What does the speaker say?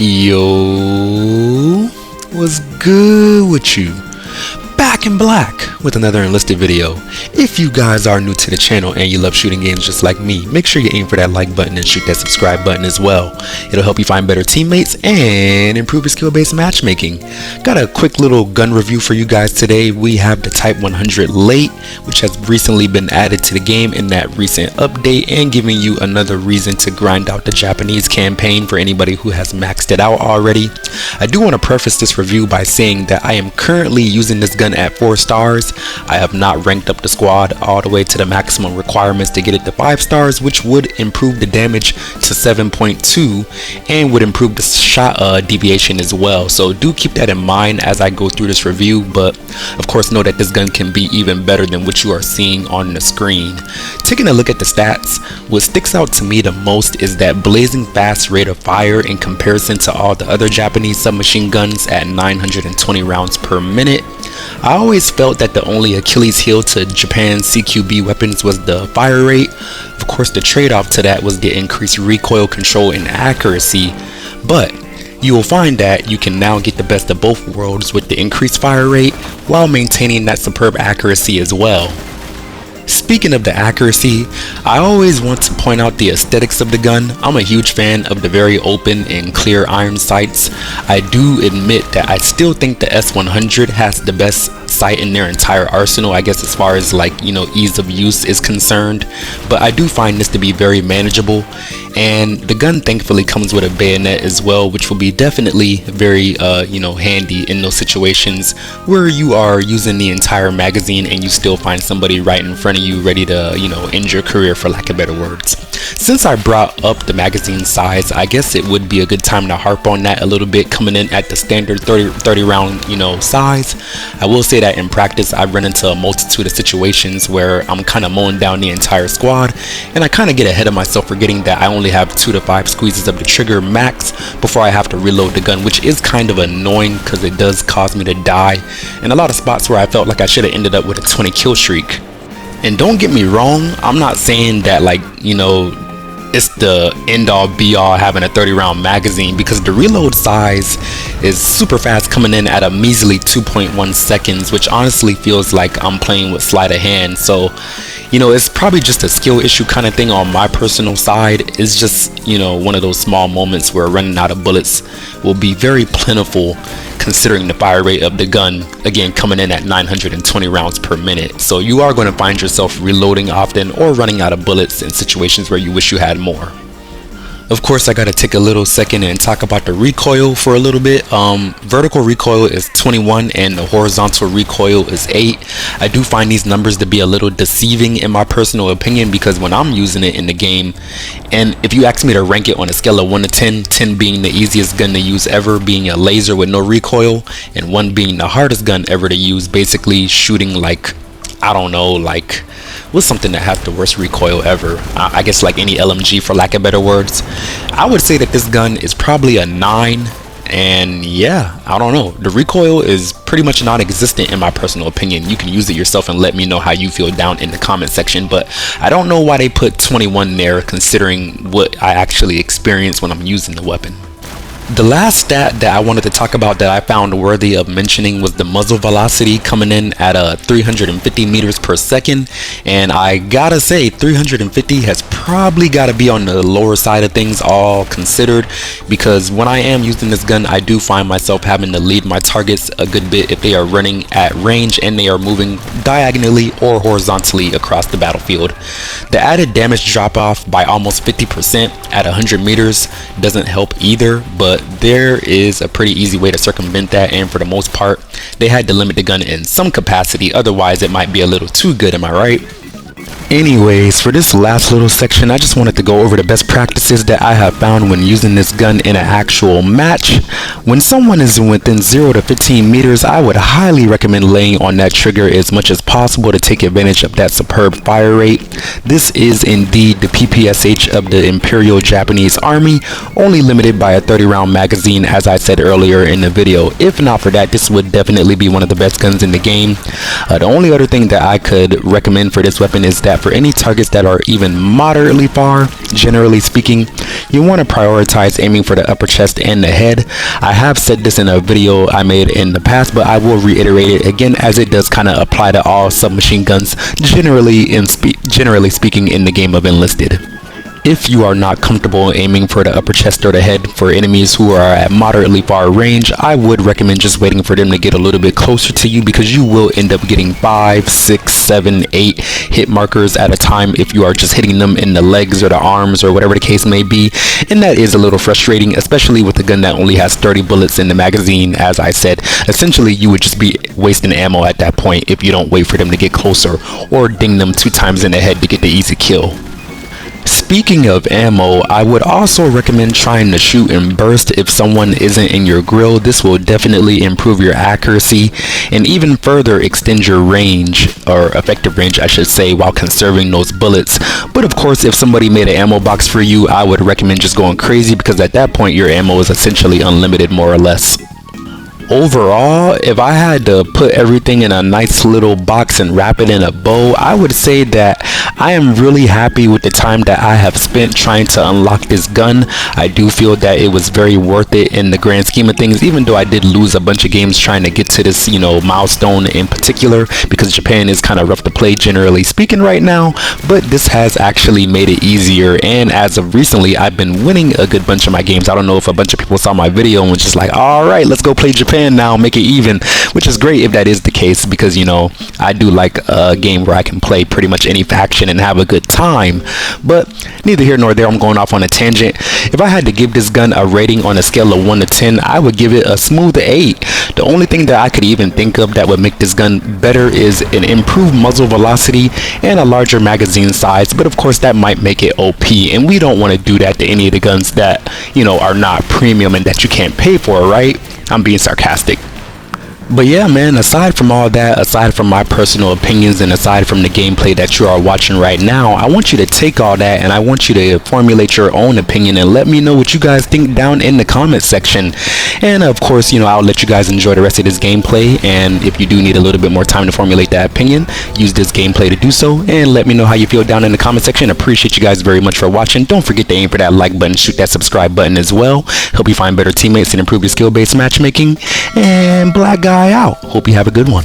Yo, what's good with you? Back in black with another Enlisted video. If you guys are new to the channel and you love shooting games just like me, make sure you aim for that like button and shoot that subscribe button as well. It'll help you find better teammates and improve your skill-based matchmaking. Got a quick little gun review for you guys today. We have the Type 100 Late, which has recently been added to the game in that recent update, and giving you another reason to grind out the Japanese campaign for anybody who has maxed it out already. I do want to preface this review by saying that I am currently using this gun at 4 stars. I have not ranked up the squad all the way to the maximum requirements to get it to 5 stars, which would improve the damage to 7.2 and would improve the shot deviation as well. So do keep that in mind as I go through this review, but of course know that this gun can be even better than what you are seeing on the screen. Taking a look at the stats, what sticks out to me the most is that blazing fast rate of fire in comparison to all the other Japanese submachine guns at 920 rounds per minute. I always felt that the only Achilles heel to Japan's CQB weapons was the fire rate. Of course, the trade-off to that was the increased recoil control and accuracy, but you will find that you can now get the best of both worlds with the increased fire rate while maintaining that superb accuracy as well. Speaking of the accuracy, I always want to point out the aesthetics of the gun. I'm a huge fan of the very open and clear iron sights. I do admit that I still think the S100 has the best sight in their entire arsenal, I guess, as far as ease of use is concerned, but I do find this to be very manageable. And the gun thankfully comes with a bayonet as well, which will be definitely very handy in those situations where you are using the entire magazine and you still find somebody right in front of you ready to end your career, for lack of better words. Since I brought up the magazine size, I guess it would be a good time to harp on that a little bit, coming in at the standard 30 round size. I will say that in practice I've run into a multitude of situations where I'm kind of mowing down the entire squad, and I kind of get ahead of myself, forgetting that I only have 2 to 5 squeezes of the trigger max before I have to reload the gun, which is kind of annoying because it does cause me to die in a lot of spots where I felt like I should have ended up with a 20 kill streak. And don't get me wrong, I'm not saying that it's the end all be all having a 30 round magazine, because the reload size is super fast, coming in at a measly 2.1 seconds, which honestly feels like I'm playing with sleight of hand. So it's probably just a skill issue kind of thing on my personal side. It's just one of those small moments where running out of bullets will be very plentiful, considering the fire rate of the gun, again, coming in at 920 rounds per minute. So you are going to find yourself reloading often or running out of bullets in situations where you wish you had more. Of course, I gotta take a little second and talk about the recoil for a little bit. Vertical recoil is 21 and the horizontal recoil is 8. I do find these numbers to be a little deceiving in my personal opinion, because when I'm using it in the game, and if you ask me to rank it on a scale of 1 to 10, 10 being the easiest gun to use ever, being a laser with no recoil, and 1 being the hardest gun ever to use, basically shooting what's something that has the worst recoil ever? I guess like any LMG, for lack of better words. I would say that this gun is probably a 9, and yeah, I don't know. The recoil is pretty much non-existent in my personal opinion. You can use it yourself and let me know how you feel down in the comment section, but I don't know why they put 21 there, considering what I actually experience when I'm using the weapon. The last stat that I wanted to talk about that I found worthy of mentioning was the muzzle velocity, coming in at 350 meters per second, and I gotta say 350 has probably got to be on the lower side of things, all considered, because when I am using this gun I do find myself having to lead my targets a good bit if they are running at range and they are moving diagonally or horizontally across the battlefield. The added damage drop off by almost 50% at 100 meters doesn't help either, but there is a pretty easy way to circumvent that, and for the most part they had to limit the gun in some capacity, otherwise it might be a little too good, am I right? Anyways, for this last little section, I just wanted to go over the best practices that I have found when using this gun in an actual match. When someone is within 0 to 15 meters, I would highly recommend laying on that trigger as much as possible to take advantage of that superb fire rate. This is indeed the PPSH of the Imperial Japanese Army, only limited by a 30 round magazine, as I said earlier in the video. If not for that, this would definitely be one of the best guns in the game. The only other thing that I could recommend for this weapon is that that for any targets that are even moderately far, generally speaking, you want to prioritize aiming for the upper chest and the head. I have said this in a video I made in the past, but I will reiterate it again as it does kind of apply to all submachine guns generally speaking in the game of Enlisted. If you are not comfortable aiming for the upper chest or the head for enemies who are at moderately far range, I would recommend just waiting for them to get a little bit closer to you, because you will end up getting 5, 6, 7, 8 hit markers at a time if you are just hitting them in the legs or the arms or whatever the case may be, and that is a little frustrating, especially with a gun that only has 30 bullets in the magazine. As I said, essentially you would just be wasting ammo at that point if you don't wait for them to get closer or ding them 2 times in the head to get the easy kill. Speaking of ammo, I would also recommend trying to shoot in burst if someone isn't in your grill. This will definitely improve your accuracy and even further extend your range, or effective range I should say, while conserving those bullets. But of course, if somebody made an ammo box for you, I would recommend just going crazy, because at that point your ammo is essentially unlimited, more or less. Overall, if I had to put everything in a nice little box and wrap it in a bow, I would say that I am really happy with the time that I have spent trying to unlock this gun. I do feel that it was very worth it in the grand scheme of things, even though I did lose a bunch of games trying to get to this, milestone in particular, because Japan is kind of rough to play generally speaking right now, but this has actually made it easier, and as of recently, I've been winning a good bunch of my games. I don't know if a bunch of people saw my video and was just like, alright, let's go play Japan now, make it even, which is great if that is the case, because I do like a game where I can play pretty much any faction and have a good time. But neither here nor there, I'm going off on a tangent. If I had to give this gun a rating on a scale of 1 to 10, I would give it a smooth 8. The only thing that I could even think of that would make this gun better is an improved muzzle velocity and a larger magazine size, but of course that might make it OP, and we don't want to do that to any of the guns that are not premium and that you can't pay for, right? I'm being sarcastic. But yeah, man, aside from all that, aside from my personal opinions and aside from the gameplay that you are watching right now, I want you to take all that and I want you to formulate your own opinion and let me know what you guys think down in the comment section. And of course, I'll let you guys enjoy the rest of this gameplay, and if you do need a little bit more time to formulate that opinion, use this gameplay to do so, and let me know how you feel down in the comment section. Appreciate you guys very much for watching. Don't forget to aim for that like button, shoot that subscribe button as well. Help you find better teammates and improve your skill-based matchmaking. And Black Guy out. Hope you have a good one.